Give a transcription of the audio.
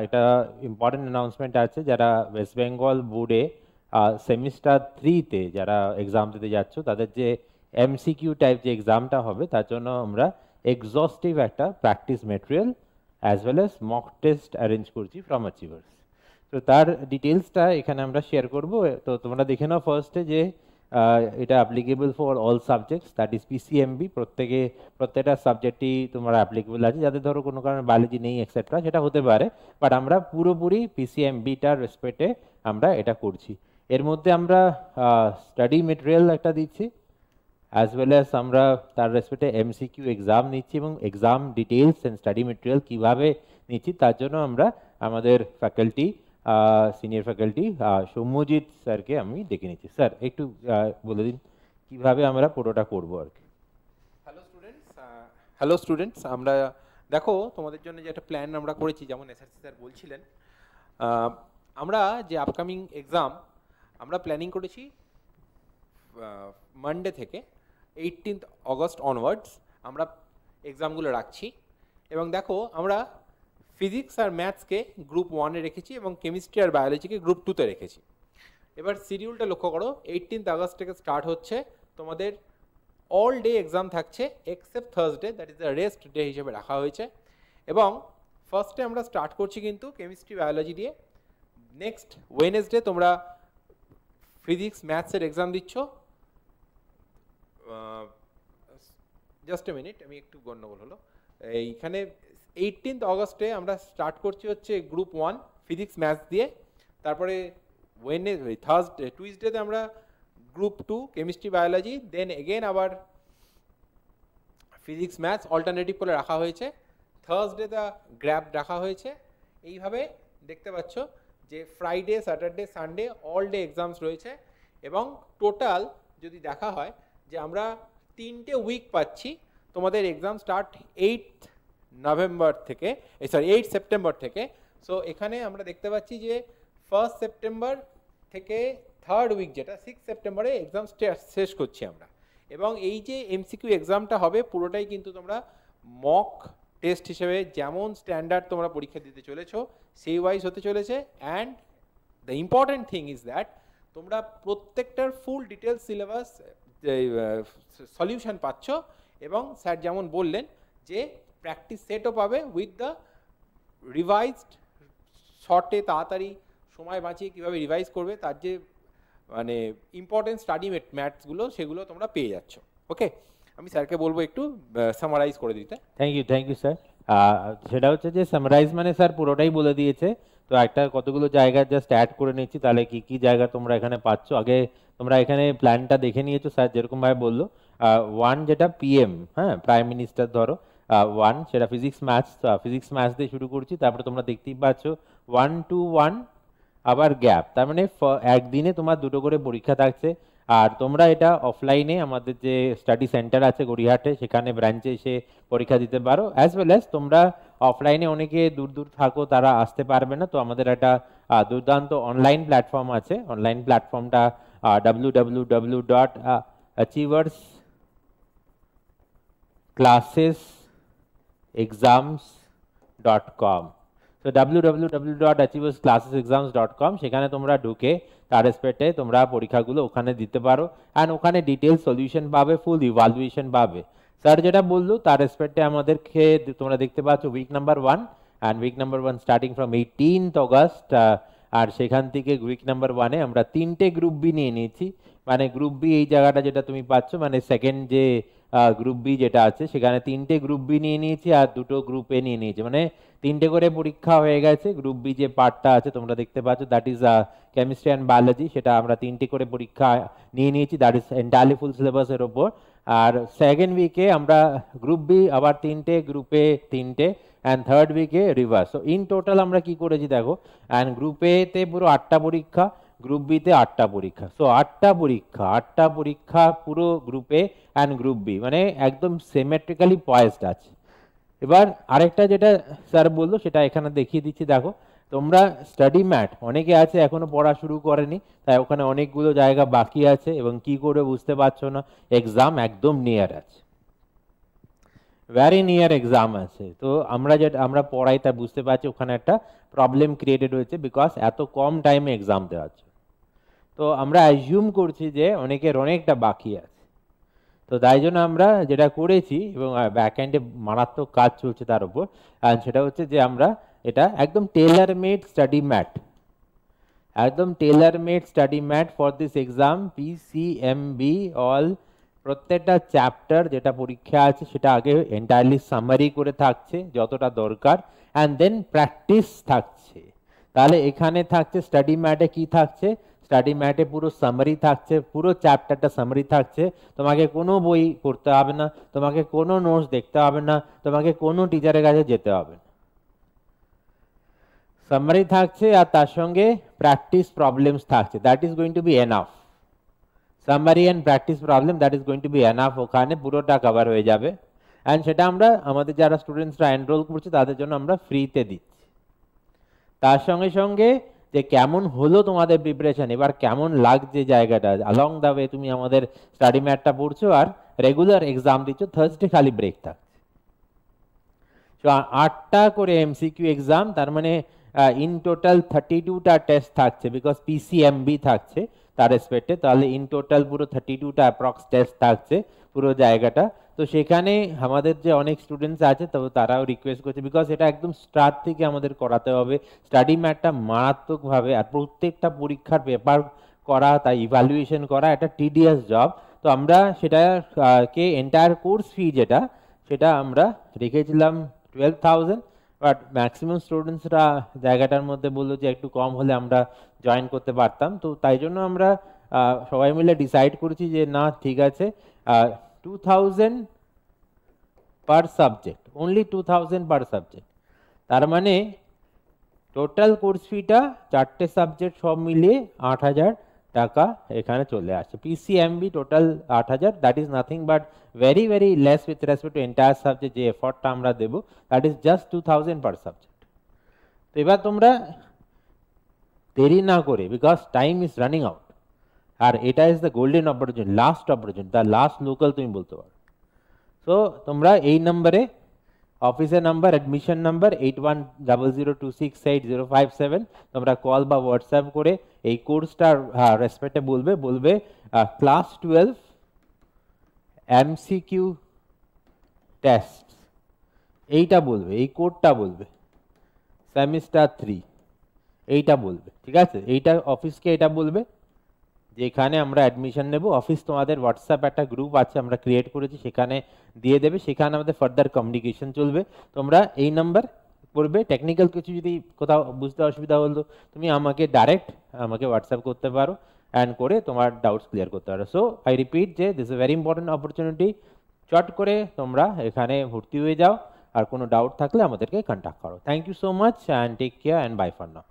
একটা important announcement আছে, যারা ওয়েস্ট বেঙ্গল বোর্ডে সেমিস্টার 3-তে যারা এক্সাম দিতে যাচ্ছ, তাদের যে এমসিকিউ টাইপ যে এক্সামটা হবে, তার জন্য আমরা এক্সস্টিভ একটা practice material as well as mock test arrange করছি ফ্রম অ্যাচিভার্স। তো তার ডিটেলসটা এখানে আমরা শেয়ার করব। তো তোমরা দেখে নাও ফার্স্টে যে এটা applicable for all subjects, that is PCMB. প্রত্যেকটা সাবজেক্টই তোমার অ্যাপ্লিকেবল আছে, যাদের ধরো কোনো কারণে বায়োলজি নেই এক্সেট্রা, সেটা হতে পারে, বাট আমরা পুরোপুরি পিসিএমবিটার রেসপেক্টে আমরা এটা করছি। এর মধ্যে আমরা স্টাডি মেটেরিয়াল একটা দিচ্ছি, অ্যাজ ওয়েল অ্যাজ আমরা তার রেসপেক্টে এমসিকিউ এক্সাম নিচ্ছি, এবং exam details and study material কীভাবে নিচ্ছি তার জন্য আমরা আমাদের ফ্যাকাল্টি, সিনিয়র ফ্যাকাল্টি সৌম্যজিৎ স্যারকে আমি ডেকে নিচ্ছি। স্যার একটু বলে দিন কিভাবে আমরা পুরোটা করবো আর কি। হ্যালো স্টুডেন্টস, আমরা দেখো তোমাদের জন্য যে একটা প্ল্যান আমরা করেছি, যেমন এসআরসি স্যার বলছিলেন, আমরা যে আপকামিং এক্সাম আমরা প্ল্যানিং করেছি মানডে থেকে 18 অগস্ট অনওয়ার্ডস আমরা এক্সামগুলো রাখছি। এবং দেখো আমরা ফিজিক্স আর ম্যাথসকে গ্রুপ 1-এ রেখেছি এবং কেমিস্ট্রি আর বায়োলজিকে গ্রুপ 2-তে রেখেছি। এবার শিডিউলটা লক্ষ্য করো, 18 আগস্ট থেকে স্টার্ট হচ্ছে তোমাদের অল ডে এক্সাম থাকছে except Thursday, that is the rest day হিসেবে রাখা হয়েছে। এবং ফার্স্টে আমরা স্টার্ট করছি কিন্তু কেমিস্ট্রি বায়োলজি দিয়ে। নেক্সট ওয়েনেসডে তোমরা ফিজিক্স ম্যাথসের এক্সাম দিচ্ছ। জাস্ট এ মিনিট, আমি একটু গন্ডগোল হলো এইখানে। 18 অগস্টে আমরা স্টার্ট করছি হচ্ছে গ্রুপ 1 ফিজিক্স ম্যাথস দিয়ে। তারপরে টুইসডেতে আমরা group 2 chemistry biology, then again আবার ফিজিক্স ম্যাথস অল্টারনেটিভ করে রাখা হয়েছে। থার্সডেতে গ্র্যাব রাখা হয়েছে। এইভাবে দেখতে পাচ্ছ যে Friday, Saturday, Sunday all day exams রয়েছে। এবং টোটাল যদি দেখা হয় যে আমরা 3টে উইক পাচ্ছি। তোমাদের এক্সাম স্টার্ট 8 সেপ্টেম্বর থেকে। সো এখানে আমরা দেখতে পাচ্ছি যে 1 সেপ্টেম্বর থেকে 3rd উইক, যেটা 6 সেপ্টেম্বরে এক্সাম শেষ করছি আমরা। এবং এই যে এমসিকিউ এক্সামটা হবে পুরোটাই কিন্তু তোমরা মক টেস্ট হিসেবে যেমন স্ট্যান্ডার্ড তোমরা পরীক্ষা দিতে চলেছো সেই ওয়াইজ হতে চলেছে। And the important thing is that তোমরা প্রত্যেকটার ফুল ডিটেলস সিলেবাস সলিউশন পাচ্ছ। এবং স্যার যেমন বললেন যে প্র্যাকটিস সেটও পাবে উইথ দ্য রিভাইজড, শর্টে তাড়াতাড়ি সময় বাঁচিয়ে কীভাবে রিভাইজ করবে তার যে মানে ইম্পর্টেন্ট স্টাডি ম্যাথসগুলো সেগুলো তোমরা পেয়ে যাচ্ছ। ওকে, আমি স্যারকে বলবো একটু সামারাইজ করে দিতে। Thank you sir. সেটা হচ্ছে যে সামারাইজ মানে স্যার পুরোটাই বলে দিয়েছে। তো একটা কতগুলো জায়গা জাস্ট অ্যাড করে নিচ্ছি, তাহলে কি কি জায়গা তোমরা এখানে পাচ্ছ। আগে তোমরা এখানে প্ল্যানটা দেখে নিয়েছো, স্যার যেরকমভাবে বললো। 1 যেটা পিএম, হ্যাঁ, প্রাইম মিনিস্টার ধরো 1, সেটা ফিজিক্স ম্যাথস দিয়ে শুরু করছি। তারপরে তোমরা দেখতেই পাচ্ছ 1 to 1 আবার গ্যাপ, তার মানে একদিনে তোমার 2টো করে পরীক্ষা থাকছে। আর তোমরা এটা অফলাইনে আমাদের যে স্টাডি সেন্টার আছে গড়িয়াহাটে, সেখানে ব্রাঞ্চে এসে পরীক্ষা দিতে পারো। অ্যাজ ওয়েল অ্যাজ তোমরা অফলাইনে অনেকে দূর দূর থাকো, তারা আসতে পারবে না, তো আমাদের একটা দুর্দান্ত অনলাইন প্ল্যাটফর্ম আছে। অনলাইন প্ল্যাটফর্মটা www.achieversclassesexams.com। তো www.achieversclassesexams.com, সেখানে তোমরা ঢুকে তার রেসপেক্টে তোমরা পরীক্ষাগুলো ওখানে দিতে পারো। অ্যান্ড ওখানে ডিটেলস সলিউশন পাবে, ফুল ইভালুয়েশন পাবে। স্যার যেটা বললো তার রেসপেক্টে আমাদেরকে তোমরা দেখতে পাচ্ছ week number 1, and week number 1 starting from 18 August. আর সেখান থেকে উইক নাম্বার 1-এ আমরা 3টে গ্রুপ বি নিয়ে নিয়েছি। মানে গ্রুপ বি এই জায়গাটা যেটা তুমি পাচ্ছ, মানে সেকেন্ড যে গ্রুপ বি যেটা আছে, সেখানে 3টে গ্রুপ বি নিয়ে নিয়েছি আর 2টো গ্রুপ এ নিয়ে নিয়েছি। মানে 3টে করে পরীক্ষা হয়ে গেছে। গ্রুপ বি যে পার্টটা আছে তোমরা দেখতে পাচ্ছ, that is chemistry and biology, সেটা আমরা 3টে করে পরীক্ষা নিয়ে নিয়েছি, দ্যাট ইজ এন্টায়ারলি ফুল সিলেবাসের ওপর। আর সেকেন্ড উইকে আমরা গ্রুপ বি আবার 3টে, গ্রুপে 3টে, অ্যান্ড থার্ড উইকে রিভার্স। সো ইন টোটাল আমরা কি করেছি দেখো, অ্যান্ড গ্রুপ এতে পুরো 8টা পরীক্ষা, গ্রুপ বিতে 8টা পরীক্ষা। সো 8টা পরীক্ষা পুরো গ্রুপে অ্যান্ড গ্রুপ বি, মানে একদম সিমেট্রিক্যালি পয়েজড আছে। এবার আরেকটা যেটা স্যার বললো সেটা এখানে দেখিয়ে দিচ্ছি। দেখো তোমরা স্টাডি ম্যাট অনেকে আছে এখনো পড়া শুরু করেনি, তাই ওখানে অনেকগুলো জায়গা বাকি আছে এবং কি করে বুঝতে পারছো না, এক্সাম একদম নিয়ার আছে, ভ্যারি নিয়ার এক্সাম আছে। তো আমরা যেটা আমরা পড়াই তা বুঝতে পারছি ওখানে একটা প্রবলেম ক্রিয়েটেড হয়েছে বিকজ এত কম টাইমে এক্সাম দেওয়া আছে। তো আমরা অ্যাজিউম করছি যে অনেকের অনেকটা বাকি আছে। তো তাই জন্য আমরা যেটা করেছি এবং ব্যাকএন্ডে মারাত্মক কাজ চলছে তার উপর, আর সেটা হচ্ছে যে আমরা এটা একদম টেলার মেড স্টাডি ম্যাট, একদম tailor made study mat for this exam PCMB all. প্রত্যেকটা চ্যাপ্টার যেটা পরীক্ষা আছে সেটা আগে এন্টায়ারলি সামারি করে থাকছে যতটা দরকার, অ্যান্ড দেন প্র্যাকটিস থাকছে। তাহলে এখানে থাকছে স্টাডি ম্যাটে কি থাকছে, স্টাডি ম্যাটে পুরো সামারি থাকছে, পুরো চ্যাপ্টারটা সামারি থাকছে। তোমাকে কোনো বই পড়তে হবে না, তোমাকে কোনো নোটস দেখতে হবে না, তোমাকে কোনো টিচারের কাছে যেতে হবে না, সামারি থাকছে আর তার সঙ্গে প্র্যাকটিস প্রবলেমস থাকছে। That is going to B enough. Summary and practice problem, that is going to B enough, ওখানে পুরোটা কভার হয়ে যাবে। অ্যান্ড সেটা আমরা আমাদের যারা স্টুডেন্টসরা এনরোল করছে তাদের জন্য আমরা ফ্রিতে দিচ্ছি। তার সঙ্গে সঙ্গে যে কেমন হলো তোমাদের প্রিপারেশন, এবার কেমন লাগছে জায়গাটা, অ্যালং দ্য ওয়ে তুমি আমাদের স্টাডি ম্যাটটা পড়ছো আর রেগুলার এক্সাম দিচ্ছ, থার্সডে খালি ব্রেক থাকছে। তো 8টা করে এমসিকিউ এক্সাম, তার মানে ইন টোটাল 32টা টেস্ট থাকছে বিকজ পিসিএমবি থাকছে তার রেসপেক্টে। তাহলে ইন টোটাল পুরো 32টা অ্যাপ্রক্স টেস্ট থাকছে পুরো জায়গাটা। তো সেখানে আমাদের যে অনেক স্টুডেন্টস আছে তো তারাও রিকোয়েস্ট করছে বিকজ এটা একদম স্টার্ট থেকে আমাদের করাতে হবে স্টাডি ম্যাটটা মারাত্মকভাবে, আর প্রত্যেকটা পরীক্ষার পেপার করা, তাই ইভ্যালুয়েশন করা একটা টিডিয়াস জব। তো আমরা সেটাকে এন্টায়ার কোর্স ফি যেটা সেটা আমরা রেখেছিলাম 12,000, বাট ম্যাক্সিমাম স্টুডেন্টসরা জায়গাটার মধ্যে বললো যে একটু কম হলে আমরা জয়েন করতে পারতাম। তো তাই জন্য আমরা সবাই মিলে ডিসাইড করেছি যে না ঠিক আছে, 2,000 per subject, only 2,000 per subject. তার মানে টোটাল কোর্স ফিটা 4টে সাবজেক্ট সব মিলিয়ে 8,000 টাকা এখানে চলে আসছে। PCMB total 8,000, that is nothing but very very less with respect to entire subject যে এফর্টটা আমরা দেবো, that is just 2,000 per subject. তো এবার তোমরা দেরি না করে, because time is running out, আর এটা is the golden opportunity, last opportunity, the last local তুমি বলতে পারো। সো তোমরা এই নম্বরে, অফিসের নাম্বার, অ্যাডমিশন নাম্বার 8100268057, তোমরা কল বা হোয়াটসঅ্যাপ করে এই কোর্সটার রেসপেক্টে বলবে ক্লাস 12 এমসিকিউ টেস্ট, এইটা বলবে, এই কোডটা বলবে, সেমিস্টার 3 এইটা বলবে, ঠিক আছে? এইটা অফিসকে এটা বলবে যে এখানে আমরা অ্যাডমিশন নেব। অফিস তোমাদের হোয়াটসঅ্যাপ একটা গ্রুপ আছে আমরা ক্রিয়েট করেছি, সেখানে দিয়ে দেবে, সেখানে আমাদের ফার্দার কমিউনিকেশন চলবে। তোমরা এই নাম্বার করবে, টেকনিক্যাল কিছু যদি কোথাও বুঝতে অসুবিধা হলো তুমি আমাকে ডাইরেক্ট আমাকে হোয়াটসঅ্যাপ করতে পারো অ্যান্ড করে তোমার ডাউটস ক্লিয়ার করতে পারো। সো আই রিপিট যে this is very important opportunity, চট করে তোমরা এখানে ভর্তি হয়ে যাও, আর কোনো ডাউট থাকলে আমাদেরকে কন্ট্যাক্ট করো। Thank you so much and take care and bye for now.